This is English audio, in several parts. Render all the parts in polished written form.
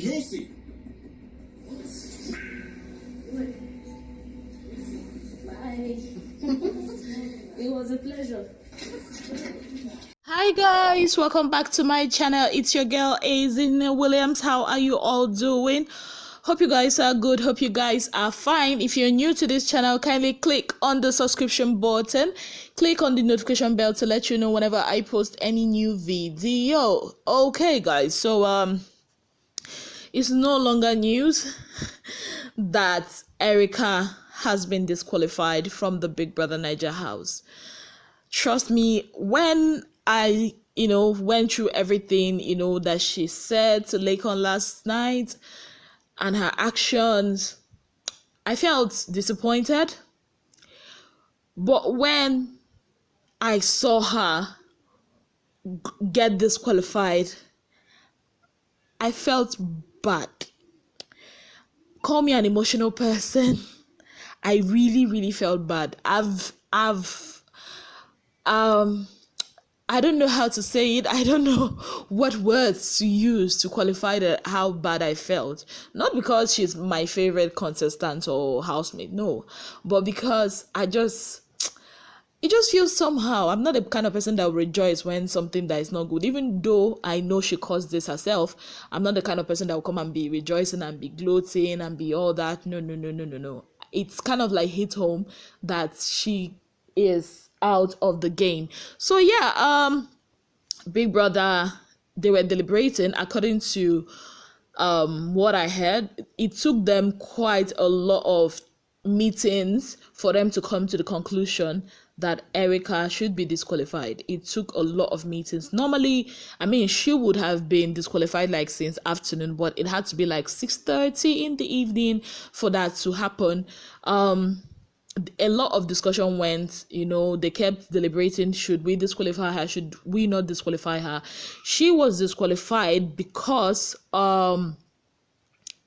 Juicy. Bye. It was a pleasure. Hi guys, welcome back to my channel. It's your girl Azine Williams. How are you all doing? Hope you guys are good. Hope you guys are fine. If you're new to this channel, kindly click on the subscription button. Click on the notification bell to let you know whenever I post any new video. Okay guys, so it's no longer news that Erica has been disqualified from the Big Brother Naija house. Trust me, when I went through everything that she said to Lakon last night and her actions, I felt disappointed. But when I saw her get disqualified, I felt bad. Call me an emotional person. I really felt bad. I don't know how to say it. I don't know what words to use to qualify how bad I felt. Not because she's my favorite contestant or housemate, no. But because it just feels somehow. I'm not the kind of person that will rejoice when something that is not good. Even though I know she caused this herself, I'm not the kind of person that will come and be rejoicing and be gloating and be all that. No. It's kind of like hit home that she is out of the game. So yeah, Big Brother, they were deliberating. According to what I heard, it took them quite a lot of meetings for them to come to the conclusion that Erica should be disqualified. It took a lot of meetings. Normally, she would have been disqualified like since afternoon, but it had to be like 6:30 in the evening for that to happen. A lot of discussion went, they kept deliberating, should we disqualify her, should we not disqualify her. She was disqualified because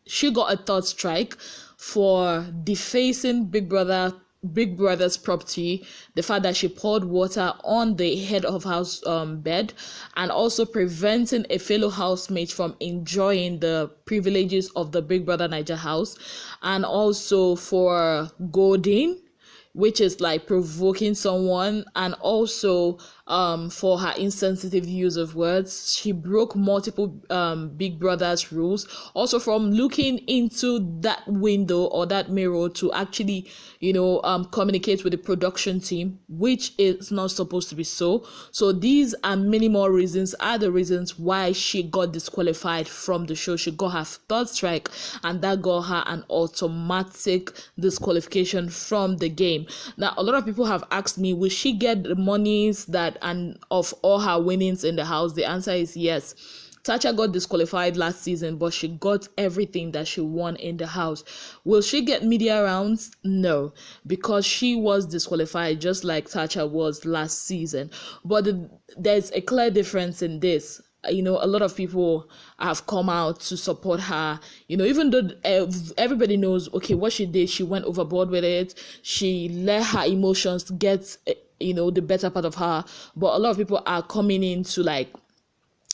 she got a third strike for defacing Big Brother's property, the fact that she poured water on the head of house bed, and also preventing a fellow housemate from enjoying the privileges of the Big Brother Naija house, and also for goading, which is like provoking someone, and also for her insensitive use of words. She broke multiple Big Brother's rules, also from looking into that window or that mirror to actually communicate with the production team, which is not supposed to be so. So these are the reasons why she got disqualified from the show. She got her third strike, and that got her an automatic disqualification from the game. Now, a lot of people have asked me, will she get the monies and of all her winnings in the house? The answer is yes. Tasha got disqualified last season, but she got everything that she won in the house. Will she get media rounds? No, because she was disqualified just like Tasha was last season. But there's a clear difference in this. A lot of people have come out to support her, even though everybody knows, okay, what she did, she went overboard with it. She let her emotions get, the better part of her. But a lot of people are coming in to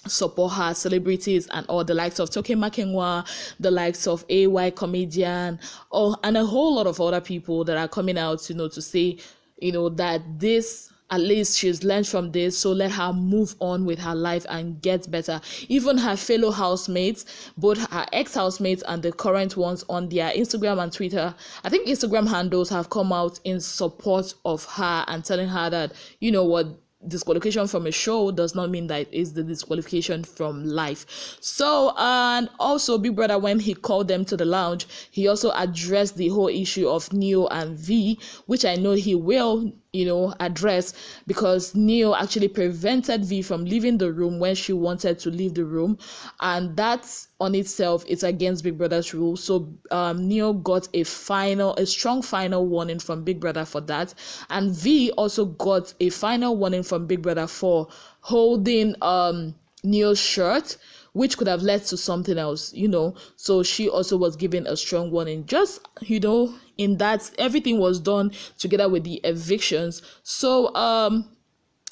support her, celebrities and all, the likes of Toke Makenwa, the likes of AY comedian, and a whole lot of other people that are coming out, to say, that this, at least she's learned from this, so let her move on with her life and get better. Even her fellow housemates, both her ex-housemates and the current ones, on their Instagram and Twitter, I think Instagram handles, have come out in support of her and telling her that, disqualification from a show does not mean that it is the disqualification from life. So, and also Big Brother, when he called them to the lounge, he also addressed the whole issue of Neo and V, which I know he will address, because Neo actually prevented V from leaving the room when she wanted to leave the room, and that on itself is against Big Brother's rules. So Neo got a strong final warning from Big Brother for that, and V also got a final warning from Big Brother for holding Neo's shirt, which could have led to something else, so she also was given a strong warning. Just, in that, everything was done together with the evictions. So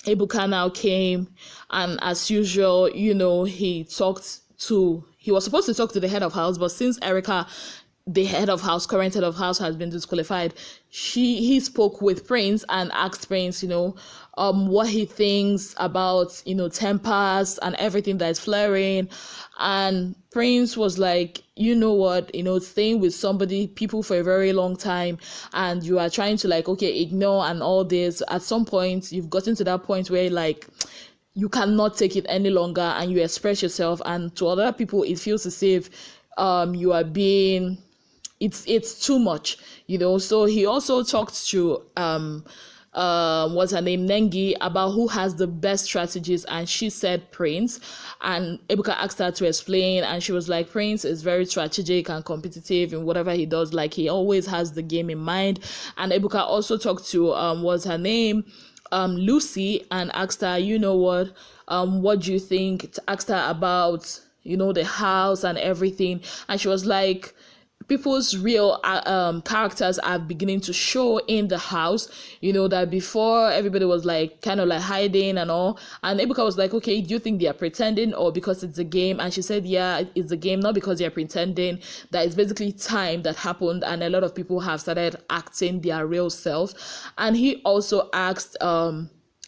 Ebuka now came, and as usual, he talked to he was supposed to talk to the head of house, but since Erica, the current head of house, has been disqualified, he spoke with Prince and asked Prince, what he thinks about, tempers and everything that is flaring. And Prince was like, you know what, staying with people for a very long time, and you are trying to like, okay, ignore and all this. At some point, you've gotten to that point where like, you cannot take it any longer, and you express yourself, and to other people, it feels as if you are being, it's too much, So he also talked to what's her name, Nengi, about who has the best strategies, and she said Prince. And Ebuka asked her to explain, and she was like, Prince is very strategic and competitive in whatever he does, like he always has the game in mind. And Ebuka also talked to what's her name, Lucy, and asked her, what do you think? Asked her about the house and everything, and she was like, people's real characters are beginning to show in the house, that before everybody was like kind of like hiding and all. And Ebuka was like, okay, do you think they are pretending or because it's a game? And she said, yeah, it's a game, not because they're pretending. That it's basically time that happened, and a lot of people have started acting their real self. And he also asked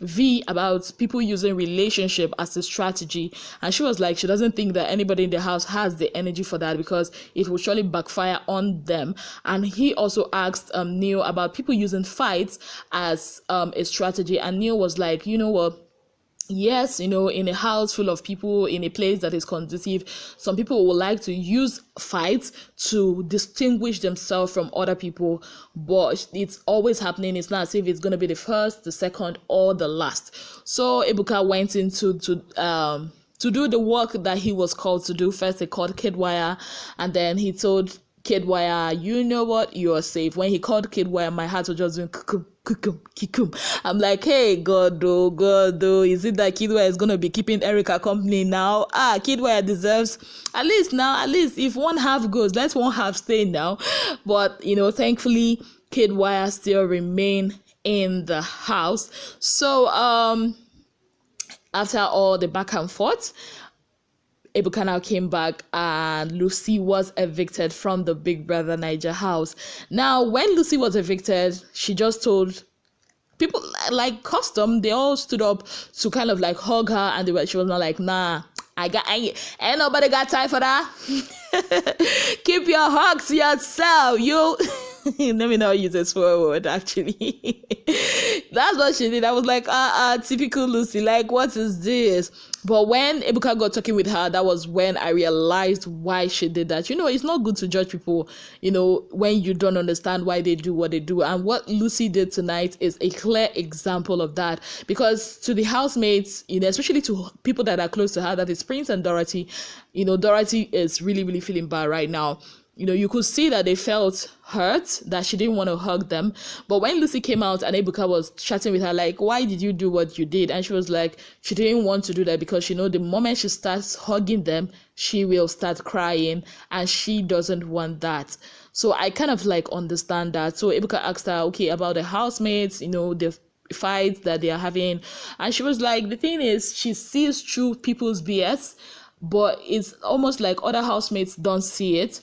V about people using relationship as a strategy, and she was like, she doesn't think that anybody in the house has the energy for that, because it will surely backfire on them. And he also asked Neil about people using fights as a strategy, and Neil was like, you know what, yes, in a house full of people, in a place that is conducive, some people would like to use fights to distinguish themselves from other people, but it's always happening. It's not as if it's going to be the first, the second, or the last. So Ebuka went into to do the work that he was called to do. First, he called Kidwire, and then he told Kidwire, you know what, you're safe. When he called Kidwire, my heart was just doing kikum. I'm like, hey, God, is it that Kidwire is going to be keeping Erica company now? Kidwire deserves, at least if one half goes, let one half stay now. But, thankfully, Kidwire still remain in the house. So, after all the back and forth, Ebuka now came back, and Lucy was evicted from the Big Brother Naija house. Now, when Lucy was evicted, she just told people, like custom, they all stood up to kind of like hug her, and she was not like, nah, ain't nobody got time for that. Keep your hugs to yourself, you. Let me not use a swear word, actually. That's what she did. I was like, typical Lucy, like, what is this? But when Ebuka got talking with her, that was when I realized why she did that. It's not good to judge people, when you don't understand why they do what they do. And what Lucy did tonight is a clear example of that. Because to the housemates, especially to people that are close to her, that is Prince and Dorothy, Dorothy is really, really feeling bad right now. You could see that they felt hurt, that she didn't want to hug them. But when Lucy came out and Ebuka was chatting with her, like, why did you do what you did? And she was like, she didn't want to do that because, the moment she starts hugging them, she will start crying, and she doesn't want that. So I kind of like understand that. So Ebuka asked her, okay, about the housemates, the fights that they are having. And she was like, the thing is, she sees through people's BS, but it's almost like other housemates don't see it.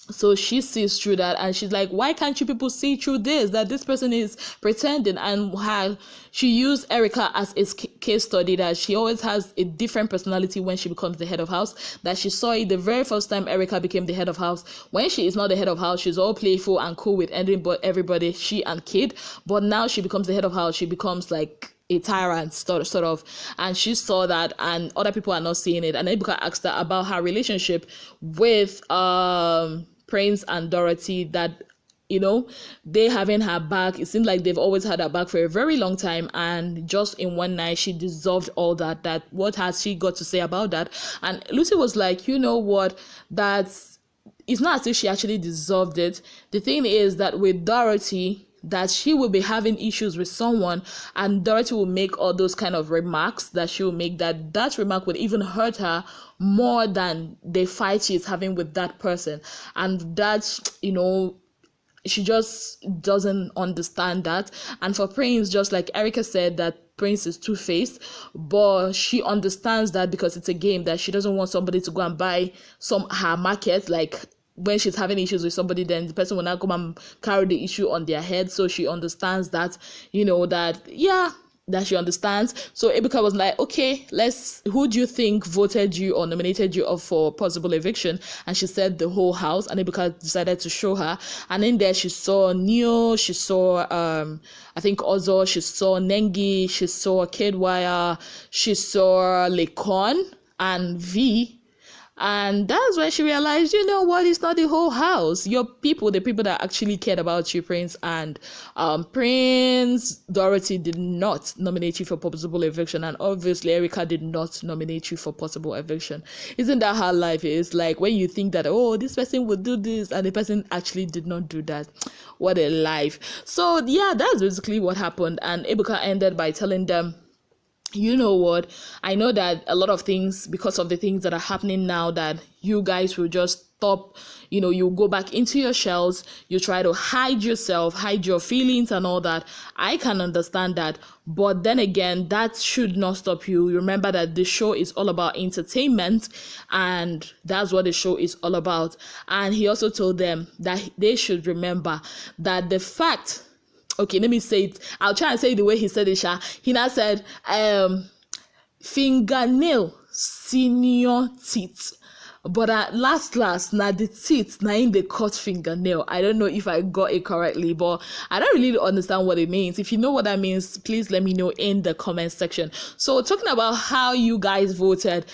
So she sees through that, and she's like, why can't you people see through this, that this person is pretending? And how she used Erica as a case study, that she always has a different personality when she becomes the head of house, that she saw it the very first time Erica became the head of house. When she is not the head of house, she's all playful and cool with everybody, she and Kid. But now she becomes the head of house, she becomes like a tyrant sort of, and she saw that, and other people are not seeing it. And Ebuka asked her about her relationship with Prince and Dorothy, that they having her back. It seemed like they've always had her back for a very long time, and just in one night she dissolved all that what has she got to say about that? And Lucy was like, you know what, that's, it's not as if she actually dissolved it. The thing is that with Dorothy, that she will be having issues with someone, and Dorothy will make all those kind of remarks that she will make, that remark would even hurt her more than the fight she's having with that person. And that, she just doesn't understand that. And for Prince, just like Erica said, that Prince is two-faced, but she understands that because it's a game, that she doesn't want somebody to go and buy her market, like when she's having issues with somebody, then the person will not come and carry the issue on their head. So she understands that, that she understands. So Ebuka was like, okay, who do you think voted you or nominated you up for possible eviction? And she said the whole house, and Ebuka decided to show her. And in there she saw Neo, she saw I think Ozo, she saw Nengi, she saw Kedwaya, she saw Lekon and V. And that's when she realized, you know what, it's not the whole house. Your people, the people that actually cared about you, Prince. And Prince Dorothy did not nominate you for possible eviction. And obviously, Erica did not nominate you for possible eviction. Isn't that how life is? Like when you think that, oh, this person would do this, and the person actually did not do that. What a life. So, yeah, that's basically what happened. And Ebuka ended by telling them, you know what, I know that a lot of things, because of the things that are happening now, that you guys will just stop, you go back into your shells, you try to hide yourself, hide your feelings and all that. I can understand that, but then again, that should not stop you. Remember that the show is all about entertainment, and that's what the show is all about. And he also told them that they should remember that the fact, okay, let me say it. I'll try and say it the way he said it, Sha. He now said, fingernail, senior teeth. But at last, now the teeth, now in the cut fingernail. I don't know if I got it correctly, but I don't really understand what it means. If you know what that means, please let me know in the comment section. So talking about how you guys voted,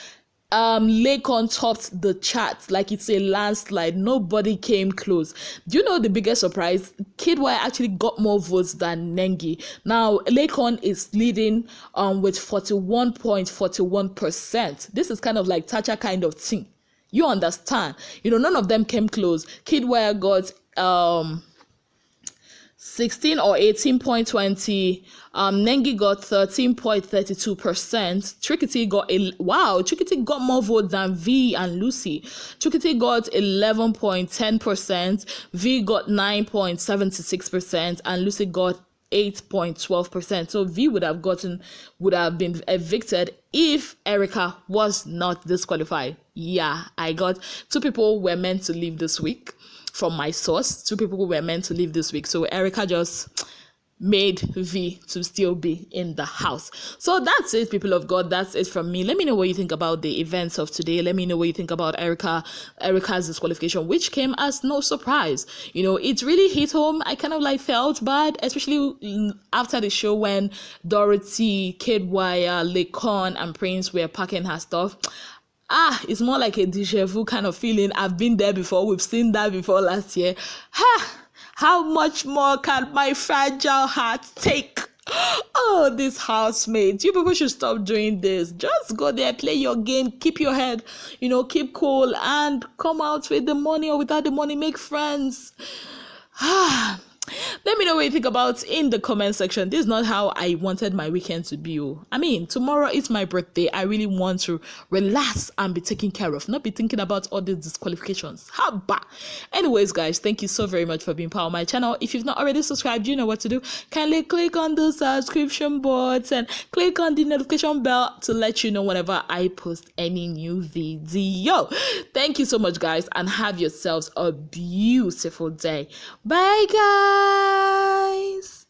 Lakon topped the charts like it's a landslide. Nobody came close. Do you know the biggest surprise? Kidwai actually got more votes than Nengi. Now Lakon is leading with 41.41%. This is kind of like Tacha kind of thing. You understand? None of them came close. Kidwai got 16 or 18.20. Nengi got 13.32%. Trickety got more votes than V and Lucy. Trickety got 11.10%. V got 9.76%, and Lucy got 8.12%. So V would have been evicted if Erica was not disqualified. Yeah, I got 2 people were meant to leave this week. From my source, 2 people were meant to leave this week. So Erica just made V to still be in the house. So that's it, people of God. That's it from me. Let me know what you think about the events of today. Let me know what you think about Erica's disqualification, which came as no surprise. It really hit home. I kind of felt bad, especially after the show when Dorothy, Kedwaya, Lekon, and Prince were packing her stuff. It's more like a déjà vu kind of feeling. I've been there before. We've seen that before last year. How much more can my fragile heart take? Oh, these housemates. You people should stop doing this. Just go there, play your game, keep your head, keep cool, and come out with the money or without the money, make friends. Let me know what you think about in the comment section. This is not how I wanted my weekend to be. Tomorrow is my birthday. I really want to relax and be taken care of, not be thinking about all these disqualifications. Anyways, guys, thank you so very much for being part of my channel. If you've not already subscribed, you know what to do. Kindly click on the subscription button, click on the notification bell to let you know whenever I post any new video. Thank you so much, guys, and have yourselves a beautiful day. Bye, guys.